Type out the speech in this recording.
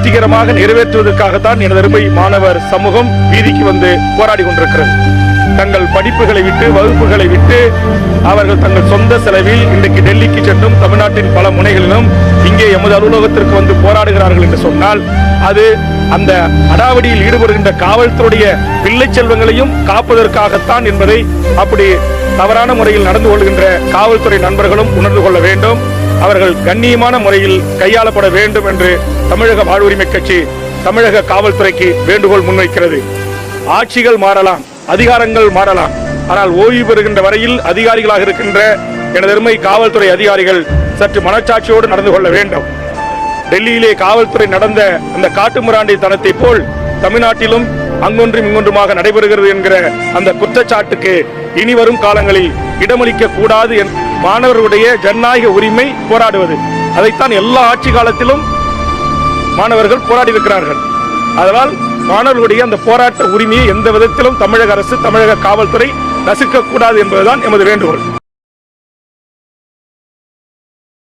வெற்றிகரமாக நிறைவேற்றுவதற்காகத்தான் எனது அருமை மாணவர் சமூகம் வீதிக்கு வந்து போராடி கொண்டிருக்கிறது. தங்கள் படிப்புகளை விட்டு, வகுப்புகளை விட்டு அவர்கள் தங்கள் சொந்த செலவில் இன்றைக்கு டெல்லிக்கு சென்றும் தமிழ்நாட்டின் பல முனைகளிலும் இங்கே எமது அலுவலகத்திற்கு வந்து போராடுகிறார்கள் என்று சொன்னால் அது அந்த அடாவடியில் ஈடுபடுகின்ற காவல்துறைய பிள்ளை செல்வங்களையும் காப்பதற்காகத்தான் என்பதை அப்படி தவறான முறையில் நடந்து கொள்கின்ற காவல்துறை நண்பர்களும் உணர்ந்து கொள்ள வேண்டும். அவர்கள் கண்ணியமான முறையில் கையாளப்பட வேண்டும் என்று தமிழக வாழ்வுரிமை கட்சி தமிழக காவல்துறைக்கு வேண்டுகோள் முன்வைக்கிறது. ஆட்சிகள் மாறலாம், அதிகாரங்கள் மாறலாம், ஆனால் ஓய்வு பெறுகின்ற வரையில் அதிகாரிகளாக இருக்கின்ற எனது அருமை காவல்துறை அதிகாரிகள் சற்று மனச்சாட்சியோடு நடந்து கொள்ள வேண்டும். டெல்லியிலே காவல்துறை நடந்த அந்த காட்டுமிராண்டி தனத்தை போல் தமிழ்நாட்டிலும் அங்கொன்றும் இங்கொன்றுமாக நடைபெறுகிறது என்கிற அந்த குற்றச்சாட்டுக்கு இனி வரும் காலங்களில் இடமளிக்க கூடாது. மாணவர்களுடைய ஜனநாயக உரிமை போராடுவது, அதைத்தான் எல்லா ஆட்சி காலத்திலும் மாணவர்கள் போராடி இருக்கிறார்கள். அதனால் மாணவர்களுடைய அந்த போராட்ட உரிமையை எந்த விதத்திலும் தமிழக அரசு, தமிழக காவல்துறை நசுக்க கூடாது என்பதுதான் எமது வேண்டுகோள்.